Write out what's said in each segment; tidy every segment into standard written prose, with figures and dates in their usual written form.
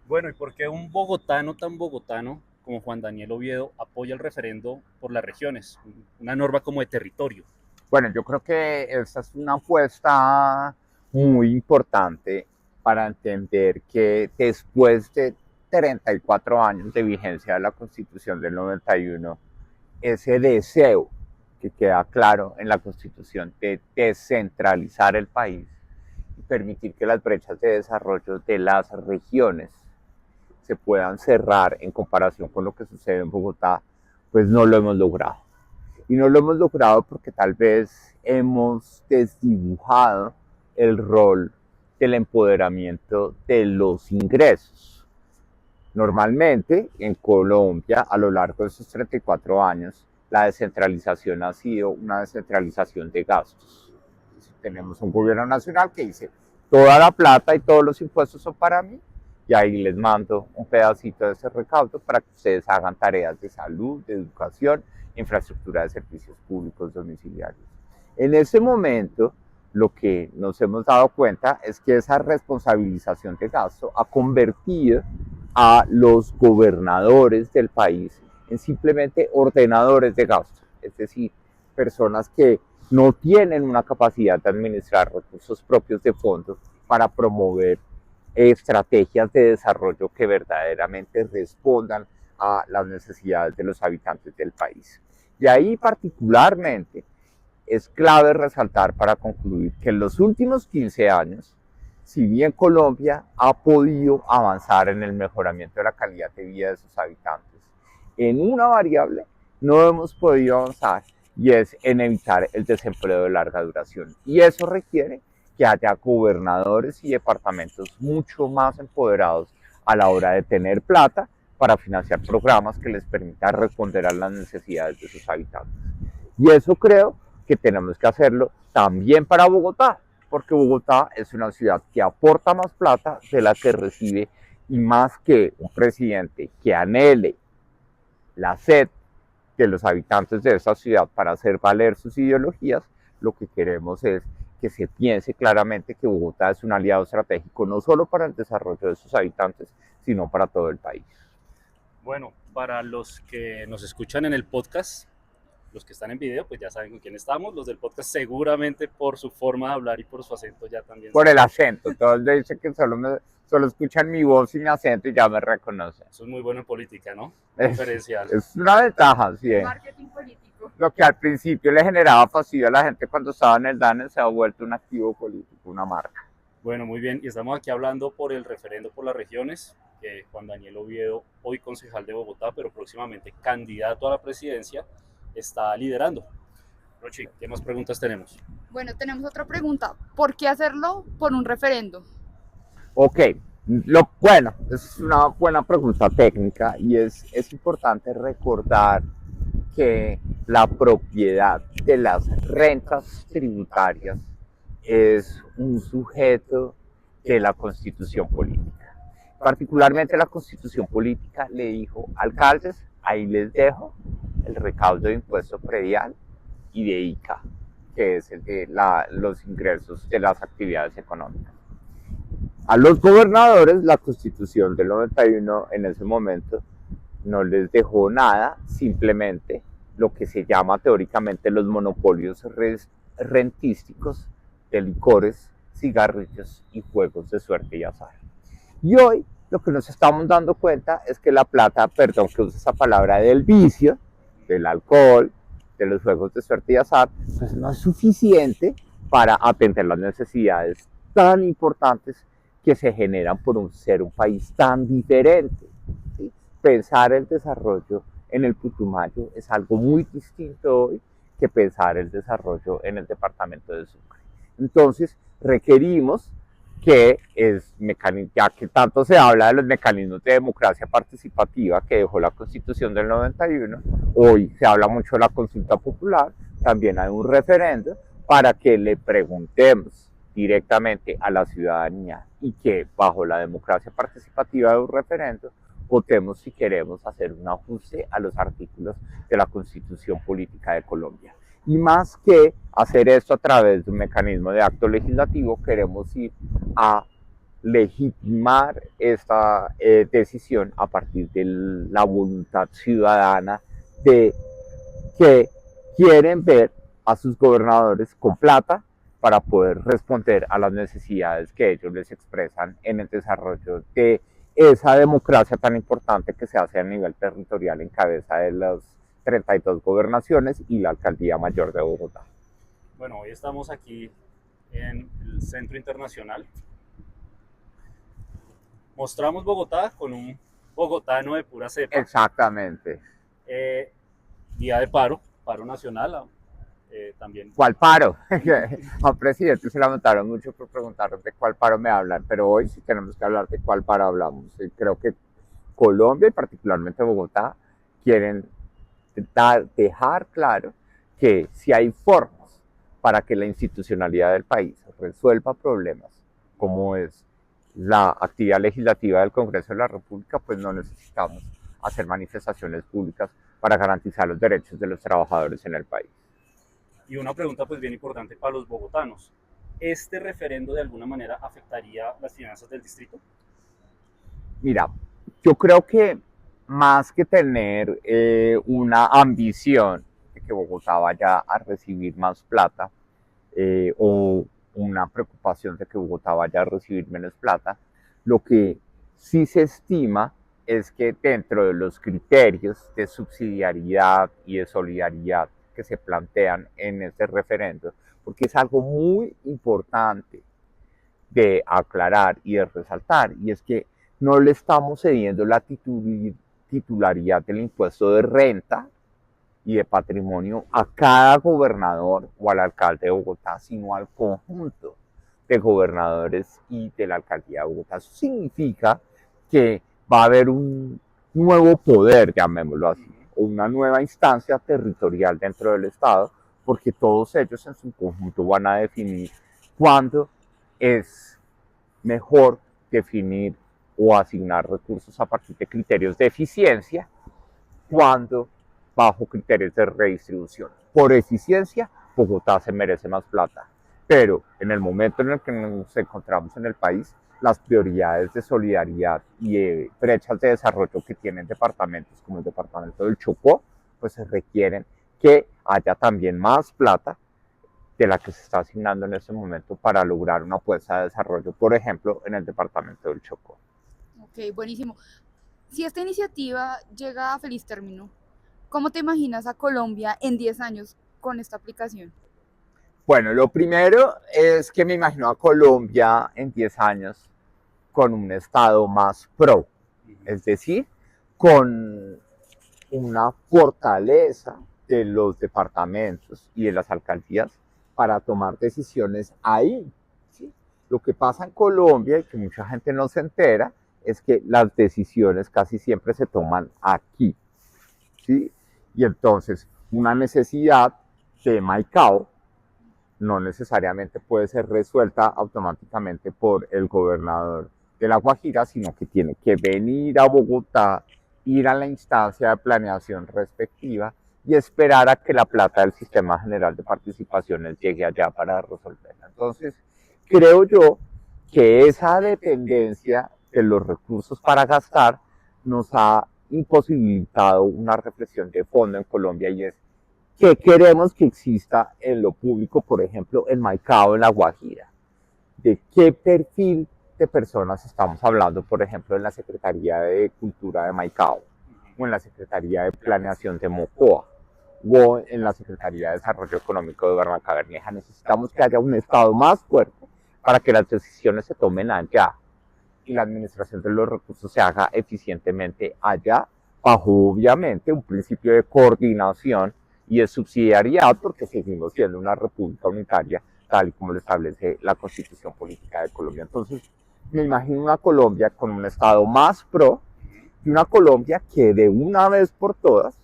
Bueno, ¿y por qué un bogotano tan bogotano como Juan Daniel Oviedo apoya el referendo por las regiones? Una norma como de territorio. Bueno, yo creo que esta es una apuesta muy importante para entender que después de 34 años de vigencia de la Constitución del 91, ese deseo que queda claro en la Constitución de descentralizar el país y permitir que las brechas de desarrollo de las regiones se puedan cerrar en comparación con lo que sucede en Bogotá, pues no lo hemos logrado. Y no lo hemos logrado porque tal vez hemos desdibujado el rol del empoderamiento de los ingresos. Normalmente en Colombia, a lo largo de esos 34 años, la descentralización ha sido una descentralización de gastos. Tenemos un gobierno nacional que dice, toda la plata y todos los impuestos son para mí, y ahí les mando un pedacito de ese recaudo para que ustedes hagan tareas de salud, de educación, infraestructura de servicios públicos domiciliarios. En ese momento, lo que nos hemos dado cuenta es que esa responsabilización de gasto ha convertido a los gobernadores del país en simplemente ordenadores de gasto, es decir, personas que no tienen una capacidad de administrar recursos propios de fondos para promover estrategias de desarrollo que verdaderamente respondan a las necesidades de los habitantes del país. Y ahí particularmente es clave resaltar para concluir que en los últimos 15 años, si bien Colombia ha podido avanzar en el mejoramiento de la calidad de vida de sus habitantes, en una variable no hemos podido avanzar y es en evitar el desempleo de larga duración. Y eso requiere que haya gobernadores y departamentos mucho más empoderados a la hora de tener plata para financiar programas que les permitan responder a las necesidades de sus habitantes. Y eso creo que tenemos que hacerlo también para Bogotá, porque Bogotá es una ciudad que aporta más plata de la que recibe y más que un presidente que anhele la sed de los habitantes de esta ciudad para hacer valer sus ideologías, lo que queremos es que se piense claramente que Bogotá es un aliado estratégico no solo para el desarrollo de sus habitantes, sino para todo el país. Bueno, para los que nos escuchan en el podcast, los que están en video, pues ya saben con quién estamos. Los del podcast seguramente por su forma de hablar y por su acento ya también Por el saben. acento, todos dicen que solo escuchan mi voz y mi acento y ya me reconocen. Eso es muy bueno en política, ¿no? Es, Diferencial. es una ventaja, sí. Marketing político. Lo que al principio le generaba fastidio a la gente cuando estaba en el DANE se ha vuelto un activo político, una marca. Bueno, muy bien. Y estamos aquí hablando por el referendo por las regiones, que Juan Daniel Oviedo, hoy concejal de Bogotá, pero próximamente candidato a la presidencia, está liderando. Rochi, ¿qué más preguntas tenemos? Bueno, tenemos otra pregunta. ¿Por qué hacerlo por un referendo? Ok, bueno, es una buena pregunta técnica y es importante recordar que la propiedad de las rentas tributarias es un sujeto de la constitución política. Particularmente la constitución política le dijo, alcaldes, ahí les dejo el recaudo de impuesto predial y de ICA, que es el de los ingresos de las actividades económicas. A los gobernadores la constitución del 91 en ese momento no les dejó nada, simplemente lo que se llama teóricamente los monopolios rentísticos de licores, cigarrillos y juegos de suerte y azar. Y hoy lo que nos estamos dando cuenta es que la plata, perdón que use esa palabra, del vicio, del alcohol, de los juegos de suerte y azar, pues no es suficiente para atender las necesidades tan importantes que se generan por ser un país tan diferente. ¿Sí? Pensar el desarrollo en el Putumayo es algo muy distinto hoy que pensar el desarrollo en el departamento de Sucre. Entonces, requerimos que es ya que tanto se habla de los mecanismos de democracia participativa que dejó la Constitución del 91, hoy se habla mucho de la consulta popular, también hay un referendo para que le preguntemos directamente a la ciudadanía y que bajo la democracia participativa de un referendo votemos si queremos hacer un ajuste a los artículos de la Constitución Política de Colombia. Y más que hacer esto a través de un mecanismo de acto legislativo, queremos ir a legitimar esta decisión a partir de la voluntad ciudadana de que quieren ver a sus gobernadores con plata para poder responder a las necesidades que ellos les expresan en el desarrollo de esa democracia tan importante que se hace a nivel territorial en cabeza de las 32 gobernaciones y la alcaldía mayor de Bogotá. Bueno, hoy estamos aquí en el Centro Internacional. Mostramos Bogotá con un bogotano de pura cepa. Exactamente. Día de paro nacional. También. ¿Cuál paro? Al presidente se lamentaron mucho por preguntar de cuál paro me hablan, pero hoy sí tenemos que hablar de cuál paro hablamos. Y creo que Colombia y particularmente Bogotá quieren dejar claro que si hay formas para que la institucionalidad del país resuelva problemas como es la actividad legislativa del Congreso de la República, pues no necesitamos hacer manifestaciones públicas para garantizar los derechos de los trabajadores en el país. Y una pregunta pues bien importante para los bogotanos. ¿Este referendo de alguna manera afectaría las finanzas del distrito? Mira, yo creo que más que tener una ambición de que Bogotá vaya a recibir más plata o una preocupación de que Bogotá vaya a recibir menos plata, lo que sí se estima es que dentro de los criterios de subsidiariedad y de solidaridad que se plantean en este referendo, porque es algo muy importante de aclarar y de resaltar, y es que no le estamos cediendo la titularidad del impuesto de renta y de patrimonio a cada gobernador o al alcalde de Bogotá, sino al conjunto de gobernadores y de la alcaldía de Bogotá. Eso significa que va a haber un nuevo poder, llamémoslo así, o una nueva instancia territorial dentro del Estado, porque todos ellos en su conjunto van a definir cuándo es mejor definir o asignar recursos a partir de criterios de eficiencia, cuando bajo criterios de redistribución. Por eficiencia, Bogotá se merece más plata, pero en el momento en el que nos encontramos en el país, las prioridades de solidaridad y de brechas de desarrollo que tienen departamentos como el departamento del Chocó, pues se requieren que haya también más plata de la que se está asignando en este momento para lograr una apuesta de desarrollo, por ejemplo, en el departamento del Chocó. Ok, buenísimo. Si esta iniciativa llega a feliz término, ¿cómo te imaginas a Colombia en 10 años con esta aplicación? Bueno, lo primero es que me imagino a Colombia en 10 años con un Estado más pro, es decir, con una fortaleza de los departamentos y de las alcaldías para tomar decisiones ahí. ¿Sí? Lo que pasa en Colombia y que mucha gente no se entera es que las decisiones casi siempre se toman aquí. ¿Sí? Y entonces una necesidad de Maicao no necesariamente puede ser resuelta automáticamente por el gobernador de La Guajira, sino que tiene que venir a Bogotá, ir a la instancia de planeación respectiva y esperar a que la plata del Sistema General de Participaciones llegue allá para resolverla. Entonces, creo yo que esa dependencia de los recursos para gastar nos ha imposibilitado una reflexión de fondo en Colombia, y es que queremos que exista en lo público, por ejemplo, en Maicao, en La Guajira. ¿De qué perfil de personas estamos hablando, por ejemplo, en la Secretaría de Cultura de Maicao, o en la Secretaría de Planeación de Mocoa, o en la Secretaría de Desarrollo Económico de Barranca Bermeja? Necesitamos que haya un Estado más fuerte para que las decisiones se tomen allá y la administración de los recursos se haga eficientemente allá, bajo obviamente un principio de coordinación y de subsidiariedad, porque seguimos siendo una república unitaria, tal y como lo establece la Constitución Política de Colombia. Entonces, me imagino una Colombia con un Estado más pro y una Colombia que de una vez por todas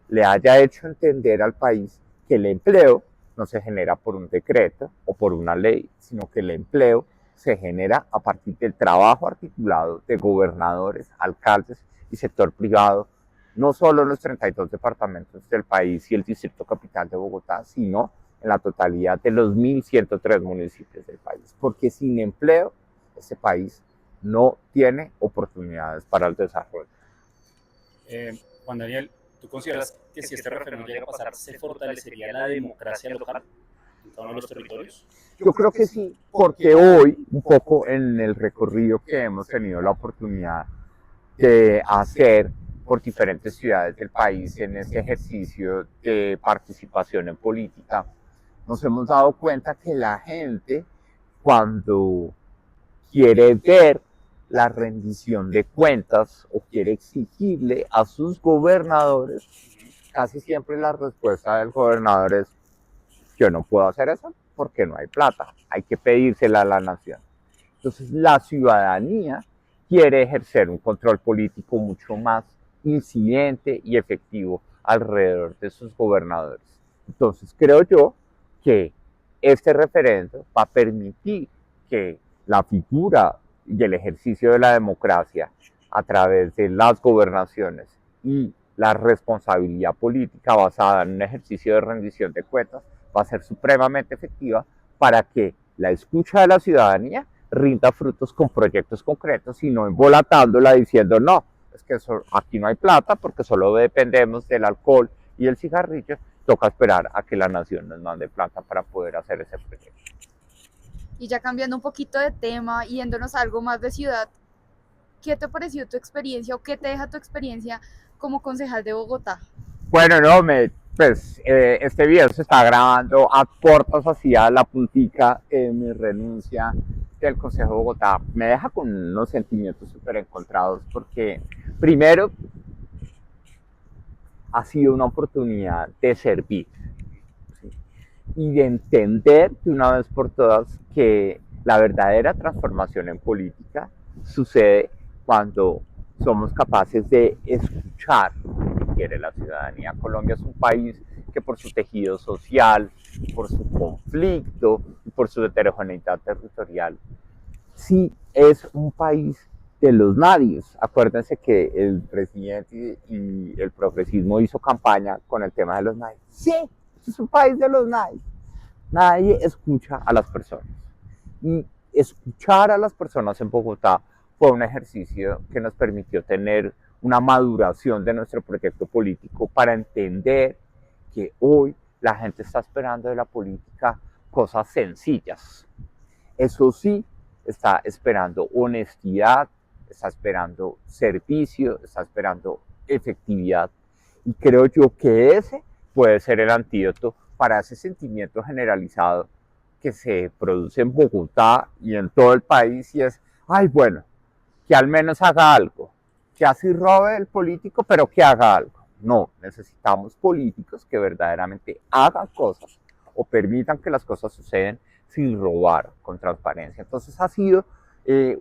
le haya hecho entender al país que el empleo no se genera por un decreto o por una ley, sino que el empleo se genera a partir del trabajo articulado de gobernadores, alcaldes y sector privado, no solo en los 32 departamentos del país y el distrito capital de Bogotá, sino en la totalidad de los 1.103 municipios del país. Porque sin empleo, este país no tiene oportunidades para el desarrollo. Juan Daniel, ¿tú consideras que si este referéndum llega a pasar, se fortalecería la democracia local en cada uno de los territorios? Yo creo que sí, porque hoy, un poco en el recorrido que hemos tenido la oportunidad de hacer por diferentes ciudades del país en este ejercicio de participación en política, nos hemos dado cuenta que la gente, cuando quiere ver la rendición de cuentas o quiere exigirle a sus gobernadores, casi siempre la respuesta del gobernador es: yo no puedo hacer eso porque no hay plata, hay que pedírsela a la nación. Entonces la ciudadanía quiere ejercer un control político mucho más incidente y efectivo alrededor de sus gobernadores. Entonces creo yo que este referendo va a permitir que la figura y el ejercicio de la democracia a través de las gobernaciones y la responsabilidad política basada en un ejercicio de rendición de cuentas va a ser supremamente efectiva para que la escucha de la ciudadanía rinda frutos con proyectos concretos y no embolatándola diciendo: no, es que aquí no hay plata porque solo dependemos del alcohol y el cigarrillo, toca esperar a que la nación nos mande plata para poder hacer ese proyecto. Y ya cambiando un poquito de tema, yéndonos a algo más de ciudad, ¿qué te pareció tu experiencia o qué te deja tu experiencia como concejal de Bogotá? Bueno, no, este video se está grabando a cortas hacia la puntica de mi renuncia del Consejo de Bogotá. Me deja con unos sentimientos súper encontrados porque, primero, ha sido una oportunidad de servir, ¿sí? Y de entender de una vez por todas que la verdadera transformación en política sucede cuando somos capaces de escuchar lo que quiere la ciudadanía. Colombia es un país que por su tejido social, por su conflicto y por su heterogeneidad territorial, sí es un país de los nadies. Acuérdense que el presidente y el progresismo hizo campaña con el tema de los nadies. Sí, es un país de los nadies. Nadie escucha a las personas. Y escuchar a las personas en Bogotá fue un ejercicio que nos permitió tener una maduración de nuestro proyecto político para entender que hoy la gente está esperando de la política cosas sencillas. Eso sí, está esperando honestidad, está esperando servicio, está esperando efectividad. Y creo yo que ese puede ser el antídoto para ese sentimiento generalizado que se produce en Bogotá y en todo el país, y es: ay, bueno, que al menos haga algo, que así robe el político, pero que haga algo. No, necesitamos políticos que verdaderamente hagan cosas o permitan que las cosas sucedan sin robar, con transparencia. Entonces ha sido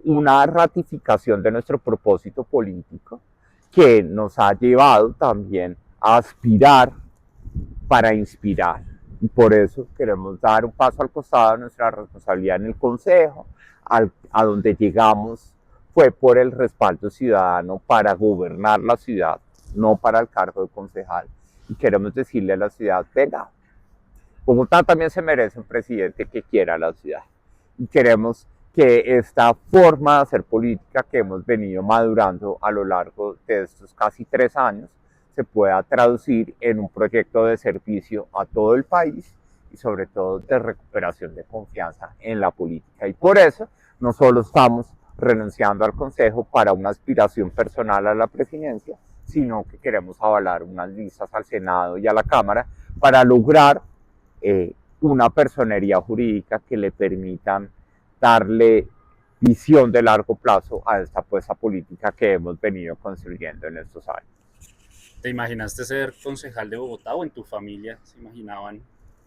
una ratificación de nuestro propósito político que nos ha llevado también a aspirar para inspirar. Y por eso queremos dar un paso al costado de nuestra responsabilidad en el Consejo. A donde llegamos fue por el respaldo ciudadano para gobernar la ciudad, no para el cargo de concejal. Y queremos decirle a la ciudad: venga, Bogotá también se merece un presidente que quiera a la ciudad. Y queremos que esta forma de hacer política que hemos venido madurando a lo largo de estos casi 3 años se pueda traducir en un proyecto de servicio a todo el país y sobre todo de recuperación de confianza en la política. Y por eso no solo estamos renunciando al Consejo para una aspiración personal a la presidencia, sino que queremos avalar unas listas al Senado y a la Cámara para lograr una personería jurídica que le permitan darle visión de largo plazo a esta apuesta política que hemos venido construyendo en estos años. ¿Te imaginaste ser concejal de Bogotá o en tu familia se imaginaban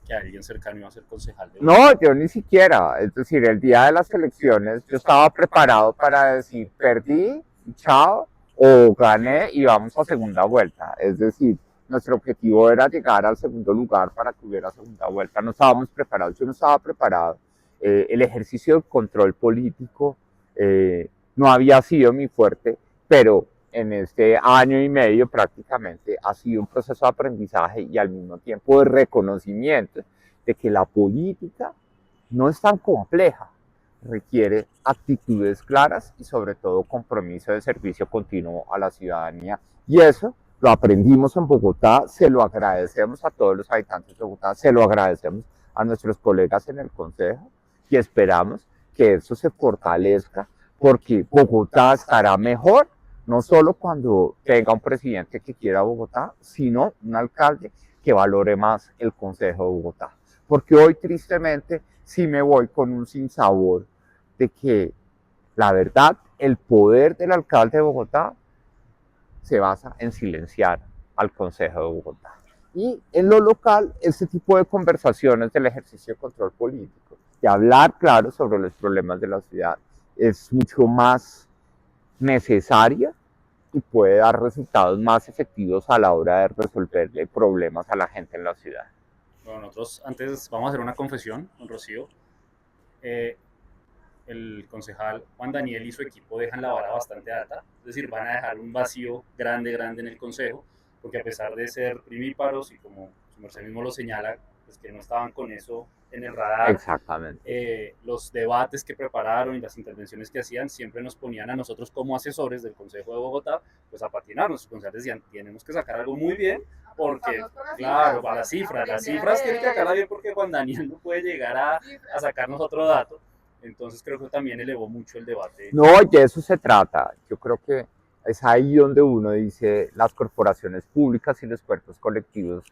que alguien cercano iba a ser concejal de Bogotá? No, yo ni siquiera. Es decir, el día de las elecciones yo estaba preparado para decir: perdí, chao, o gané y vamos a segunda vuelta. Es decir, nuestro objetivo era llegar al segundo lugar para que hubiera segunda vuelta. No estábamos preparados, yo no estaba preparado. El ejercicio del control político no había sido mi fuerte, pero en este año y medio prácticamente ha sido un proceso de aprendizaje y al mismo tiempo de reconocimiento de que la política no es tan compleja requiere actitudes claras y sobre todo compromiso de servicio continuo a la ciudadanía. Y eso lo aprendimos en Bogotá, se lo agradecemos a todos los habitantes de Bogotá, se lo agradecemos a nuestros colegas en el Consejo y esperamos que eso se fortalezca porque Bogotá estará mejor, no solo cuando tenga un presidente que quiera Bogotá, sino un alcalde que valore más el Consejo de Bogotá. Porque hoy tristemente sí me voy con un sinsabor de que la verdad, el poder del alcalde de Bogotá se basa en silenciar al Consejo de Bogotá. Y en lo local, este tipo de conversaciones del ejercicio de control político, de hablar claro sobre los problemas de la ciudad, es mucho más necesaria y puede dar resultados más efectivos a la hora de resolverle problemas a la gente en la ciudad. Bueno, nosotros antes vamos a hacer una confesión con Rocío. El concejal Juan Daniel y su equipo dejan la vara bastante alta, es decir, van a dejar un vacío grande, grande en el consejo, porque a pesar de ser primíparos y como su merced mismo lo señala, pues que no estaban con eso en el radar. Exactamente. Los debates que prepararon y las intervenciones que hacían siempre nos ponían a nosotros como asesores del Consejo de Bogotá, pues a patinar. Nuestros concejales decían, tenemos que sacar algo muy bien, porque, claro, para las cifras tienen que sacarla bien porque Juan Daniel no puede llegar a sacarnos otro dato. Entonces creo que también elevó mucho el debate. No, de eso se trata. Yo creo que es ahí donde uno dice las corporaciones públicas y los cuerpos colectivos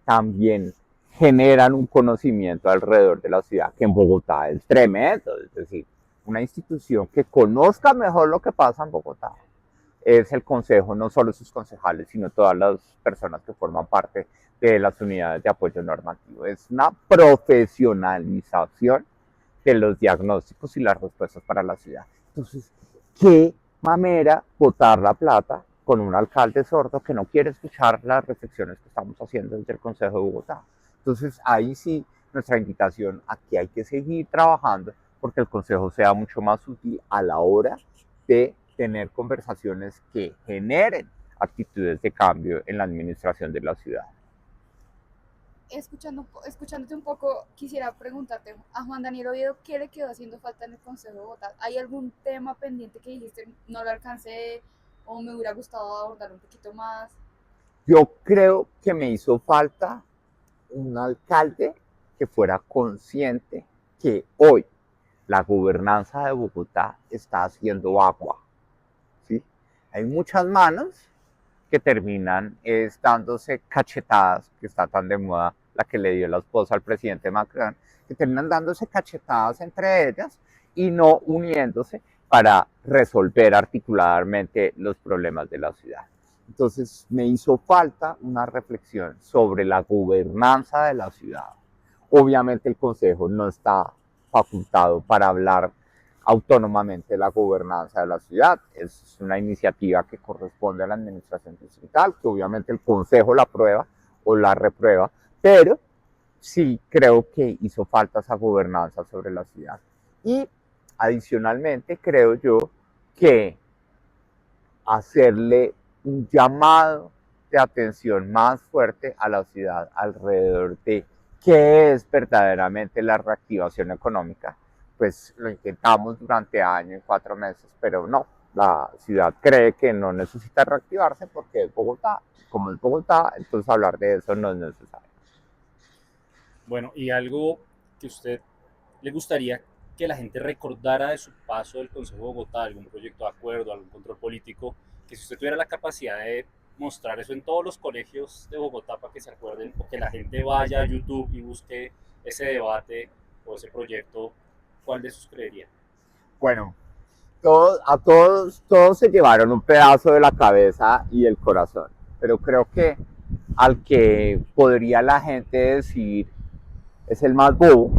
también generan un conocimiento alrededor de la ciudad, que en Bogotá es tremendo. Es decir, una institución que conozca mejor lo que pasa en Bogotá es el Consejo, no solo sus concejales, sino todas las personas que forman parte de las unidades de apoyo normativo. Es una profesionalización de los diagnósticos y las respuestas para la ciudad. Entonces, qué mamera botar la plata con un alcalde sordo que no quiere escuchar las reflexiones que estamos haciendo desde el Consejo de Bogotá. Entonces, ahí sí, nuestra invitación a que hay que seguir trabajando porque el Consejo sea mucho más útil a la hora de tener conversaciones que generen actitudes de cambio en la administración de la ciudad. Escuchándote un poco, quisiera preguntarte a Juan Daniel Oviedo, ¿qué le quedó haciendo falta en el Consejo de Bogotá? ¿Hay algún tema pendiente que dijiste no lo alcancé o me hubiera gustado abordar un poquito más? Yo creo que me hizo falta un alcalde que fuera consciente que hoy la gobernanza de Bogotá está haciendo agua. ¿Sí? Hay muchas manos que terminan dándose cachetadas, que está tan de moda la que le dio la esposa al presidente Macron, que terminan dándose cachetadas entre ellas y no uniéndose para resolver articuladamente los problemas de la ciudad. Entonces me hizo falta una reflexión sobre la gobernanza de la ciudad. Obviamente el Consejo no está facultado para hablar autónomamente de la gobernanza de la ciudad. Es una iniciativa que corresponde a la administración distrital, que obviamente el Consejo la aprueba o la reprueba, pero sí creo que hizo falta esa gobernanza sobre la ciudad. Y adicionalmente creo yo que hacerle un llamado de atención más fuerte a la ciudad alrededor de qué es verdaderamente la reactivación económica, pues lo intentamos durante años, 4 meses, pero no, la ciudad cree que no necesita reactivarse porque es Bogotá, como es Bogotá, entonces hablar de eso no es necesario. Bueno, y algo que a usted le gustaría que la gente recordara de su paso del Consejo de Bogotá, algún proyecto de acuerdo, algún control político, que si usted tuviera la capacidad de mostrar eso en todos los colegios de Bogotá para que se acuerden, o que la gente vaya a YouTube y busque ese debate o ese proyecto, ¿cuál de esos creería? Bueno, todos se llevaron un pedazo de la cabeza y el corazón, pero creo que al que podría la gente decir es el más bobo,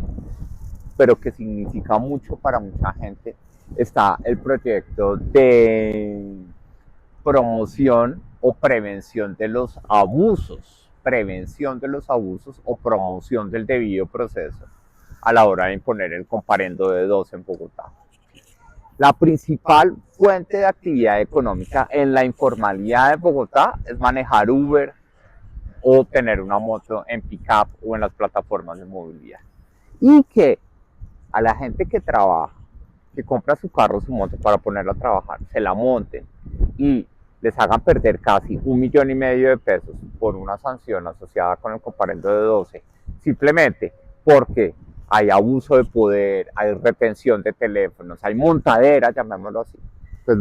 pero que significa mucho para mucha gente, está el proyecto de promoción o prevención de los abusos, o promoción del debido proceso a la hora de imponer el comparendo de 2 en Bogotá. La principal fuente de actividad económica en la informalidad de Bogotá es manejar Uber o tener una moto en pick-up o en las plataformas de movilidad. Y que a la gente que trabaja que compra su carro, su moto para ponerla a trabajar, se la monten y les hagan perder casi 1,5 millones de pesos por una sanción asociada con el comparendo de 12, simplemente porque hay abuso de poder, hay retención de teléfonos, hay montadera, llamémoslo así, pues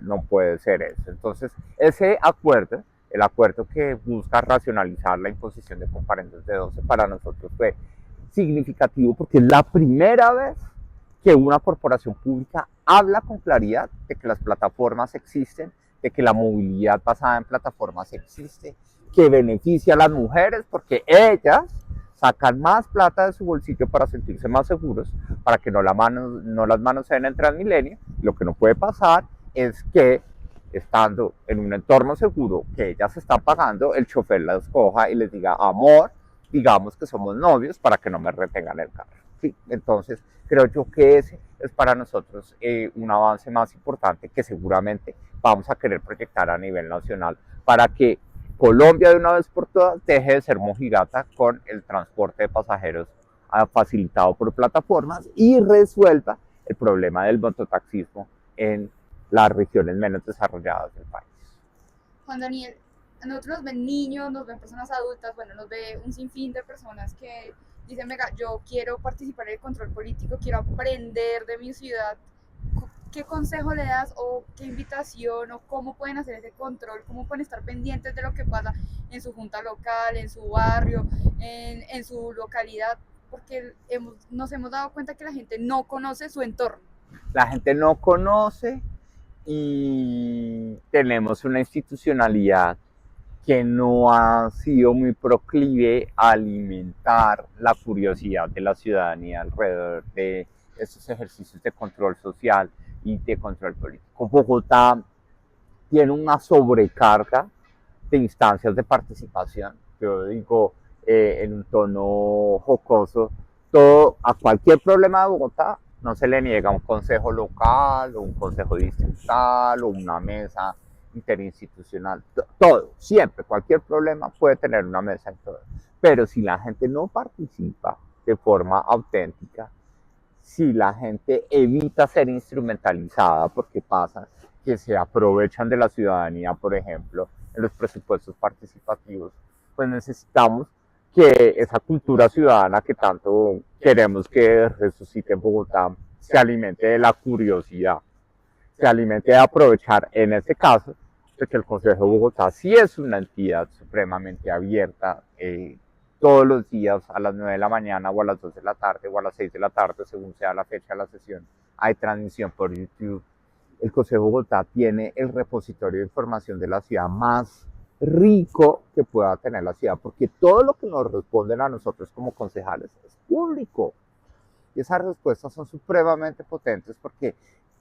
no puede ser eso. Entonces, ese acuerdo, el acuerdo que busca racionalizar la imposición de comparendos de 12 para nosotros fue significativo porque es la primera vez que una corporación pública habla con claridad de que las plataformas existen, de que la movilidad basada en plataformas existe, que beneficia a las mujeres porque ellas sacan más plata de su bolsillo para sentirse más seguros, para que no las manoseen en Transmilenio. Lo que no puede pasar es que estando en un entorno seguro que ellas están pagando, el chofer las coja y les diga, amor, digamos que somos novios para que no me retengan el carro. ¿Sí? Entonces, creo yo que ese es para nosotros un avance más importante que seguramente vamos a querer proyectar a nivel nacional para que Colombia de una vez por todas deje de ser mojigata con el transporte de pasajeros facilitado por plataformas y resuelva el problema del mototaxismo en las regiones menos desarrolladas del país. Juan Daniel, a nosotros nos ven niños, nos ven personas adultas, bueno, nos ve un sinfín de personas que dicen, venga, yo quiero participar en el control político, quiero aprender de mi ciudad. ¿Qué consejo le das o qué invitación o cómo pueden hacer ese control? ¿Cómo pueden estar pendientes de lo que pasa en su junta local, en su barrio, en su localidad? Porque nos hemos dado cuenta que la gente no conoce su entorno. La gente no conoce y tenemos una institucionalidad que no ha sido muy proclive a alimentar la curiosidad de la ciudadanía alrededor de estos ejercicios de control social y de control político. Bogotá tiene una sobrecarga de instancias de participación. Yo digo en un tono jocoso, a cualquier problema de Bogotá no se le niega un consejo local o un consejo distrital o una mesa interinstitucional, todo, siempre, cualquier problema puede tener una mesa en todo. Pero si la gente no participa de forma auténtica, si la gente evita ser instrumentalizada, porque pasa que se aprovechan de la ciudadanía, por ejemplo, en los presupuestos participativos, pues necesitamos que esa cultura ciudadana que tanto queremos que resucite en Bogotá se alimente de la curiosidad, se alimente de aprovechar, en este caso, de que el Consejo de Bogotá sí es una entidad supremamente abierta, todos los días a las 9 de la mañana o a las 2 de la tarde o a las 6 de la tarde, según sea la fecha de la sesión, hay transmisión por YouTube. El Consejo de Bogotá tiene el repositorio de información de la ciudad más rico que pueda tener la ciudad, porque todo lo que nos responden a nosotros como concejales es público. Y esas respuestas son supremamente potentes porque,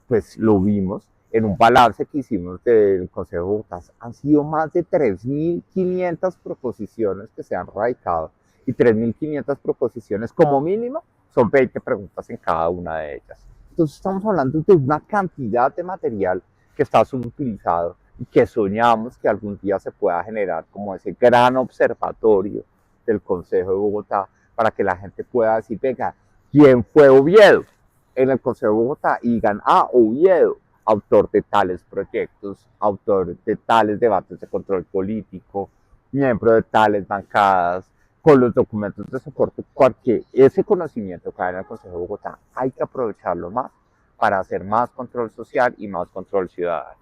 pues lo vimos en un balance que hicimos del Consejo de Bogotá, han sido más de 3.500 proposiciones que se han radicado y 3.500 proposiciones como mínimo son 20 preguntas en cada una de ellas. Entonces estamos hablando de una cantidad de material que está subutilizado y que soñamos que algún día se pueda generar como ese gran observatorio del Consejo de Bogotá para que la gente pueda decir, venga, ¿quién fue Oviedo en el Consejo de Bogotá? Y digan, Oviedo, autor de tales proyectos, autor de tales debates de control político, miembro de tales bancadas, con los documentos de soporte, porque ese conocimiento que hay en el Consejo de Bogotá hay que aprovecharlo más para hacer más control social y más control ciudadano.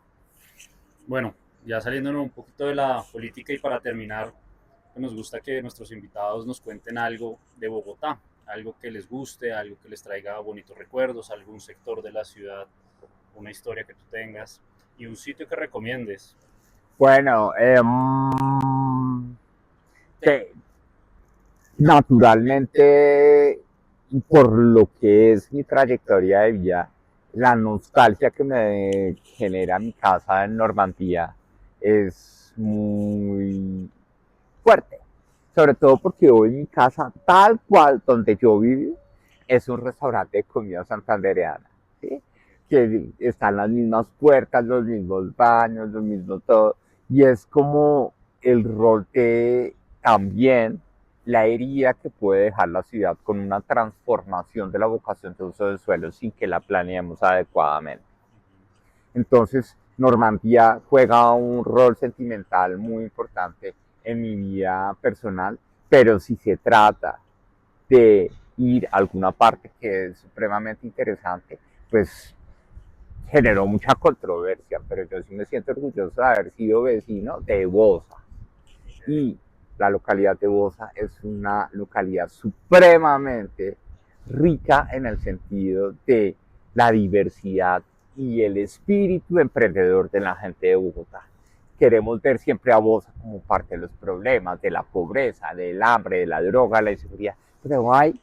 Bueno, ya saliéndonos un poquito de la política y para terminar, nos gusta que nuestros invitados nos cuenten algo de Bogotá, algo que les guste, algo que les traiga bonitos recuerdos, algún sector de la ciudad, una historia que tú tengas y un sitio que recomiendes. Bueno, naturalmente, por lo que es mi trayectoria de vida, la nostalgia que me genera mi casa en Normandía es muy fuerte. Sobre todo porque hoy mi casa, tal cual donde yo vivo, es un restaurante de comida santandereana, ¿sí? Que están las mismas puertas, los mismos baños, lo mismo todo. Y es como el rol que también la herida que puede dejar la ciudad con una transformación de la vocación de uso del suelo sin que la planeemos adecuadamente. Entonces, Normandía juega un rol sentimental muy importante en mi vida personal, pero si se trata de ir a alguna parte que es supremamente interesante, pues generó mucha controversia, pero yo sí me siento orgulloso de haber sido vecino de Bosa. Y la localidad de Bosa es una localidad supremamente rica en el sentido de la diversidad y el espíritu emprendedor de la gente de Bogotá. Queremos ver siempre a Bosa como parte de los problemas, de la pobreza, del hambre, de la droga, de la inseguridad, pero hay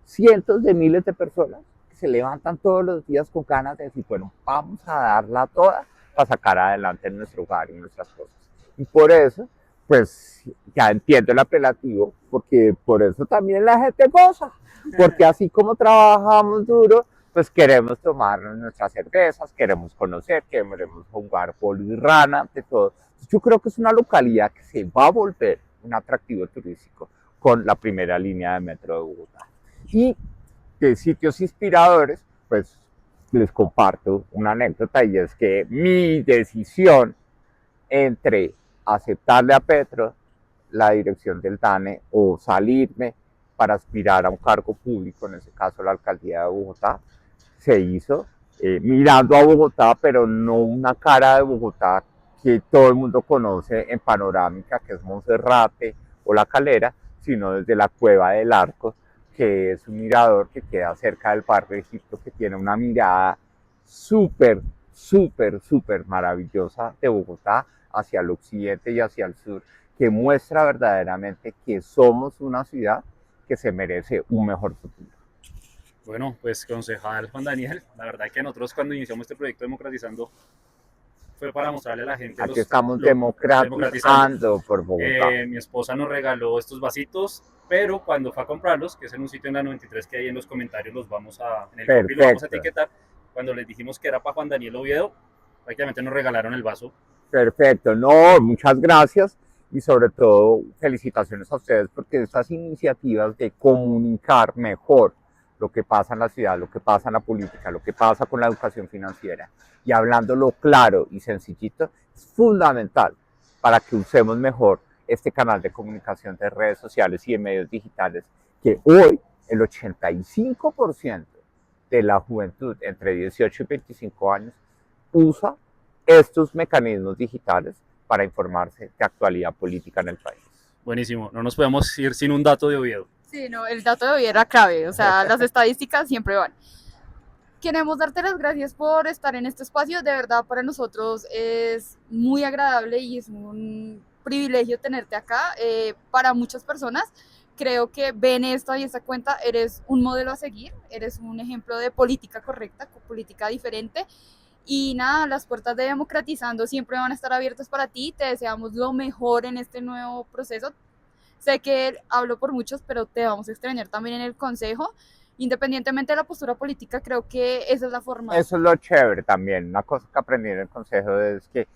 cientos de miles de personas que se levantan todos los días con ganas de decir, bueno, vamos a darla toda para sacar adelante nuestro hogar y nuestras cosas. Y por eso, pues ya entiendo el apelativo, porque por eso también la gente goza, porque así como trabajamos duro, pues queremos tomar nuestras cervezas, queremos conocer, queremos jugar polo y rana, ante todo. Yo creo que es una localidad que se va a volver un atractivo turístico con la primera línea de metro de Bogotá. Y de sitios inspiradores, pues les comparto una anécdota, y es que mi decisión entre aceptarle a Petro la dirección del DANE o salirme para aspirar a un cargo público, en ese caso la alcaldía de Bogotá, se hizo mirando a Bogotá, pero no una cara de Bogotá que todo el mundo conoce en panorámica, que es Monserrate o La Calera, sino desde la Cueva del Arco, que es un mirador que queda cerca del Parque de Egipto, que tiene una mirada súper, súper, súper maravillosa de Bogotá hacia el occidente y hacia el sur, que muestra verdaderamente que somos una ciudad que se merece un mejor futuro. Bueno, pues concejal Juan Daniel, la verdad que nosotros cuando iniciamos este proyecto Democratizando fue para mostrarle a la gente Aquí estamos democratizando por Bogotá. Mi esposa nos regaló estos vasitos, pero cuando fue a comprarlos, que es en un sitio en la 93 que hay en los comentarios, los vamos a, en el copy los vamos a etiquetar, cuando les dijimos que era para Juan Daniel Oviedo, prácticamente nos regalaron el vaso. Perfecto, no, muchas gracias y sobre todo felicitaciones a ustedes porque estas iniciativas de comunicar mejor lo que pasa en la ciudad, lo que pasa en la política, lo que pasa con la educación financiera y hablándolo claro y sencillito es fundamental para que usemos mejor este canal de comunicación de redes sociales y de medios digitales, que hoy el 85% de la juventud entre 18 y 25 años usa estos mecanismos digitales para informarse de actualidad política en el país. Buenísimo, no nos podemos ir sin un dato de Oviedo. Sí, no, el dato de Oviedo era clave, o sea, las estadísticas siempre van. Queremos darte las gracias por estar en este espacio, de verdad para nosotros es muy agradable y es un privilegio tenerte acá. Para muchas personas creo que ven esto y esta cuenta, eres un modelo a seguir, eres un ejemplo de política correcta, política diferente. Y nada, las puertas de Democratizando siempre van a estar abiertas para ti, te deseamos lo mejor en este nuevo proceso. Sé que hablo por muchos, pero te vamos a extrañar también en el consejo. Independientemente de la postura política, creo que esa es la forma. Eso es lo chévere también. Una cosa que aprendí en el consejo es que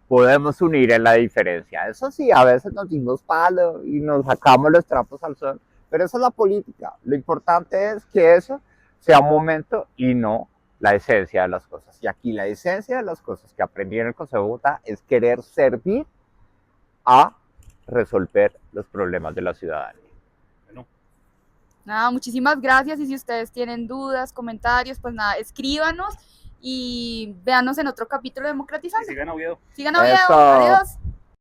podemos unir en la diferencia. Eso sí, a veces nos dimos palo y nos sacamos los trapos al sol, pero eso es la política. Lo importante es que eso sea un momento y no la esencia de las cosas. Y aquí la esencia de las cosas que aprendí en el Consejo de Bogotá es querer servir a resolver los problemas de la ciudadanía. Bueno. Nada, muchísimas gracias y si ustedes tienen dudas, comentarios, pues nada, escríbanos y véanos en otro capítulo de Democratizando. Y sigan a Oviedo. Sigan a Oviedo. Adiós.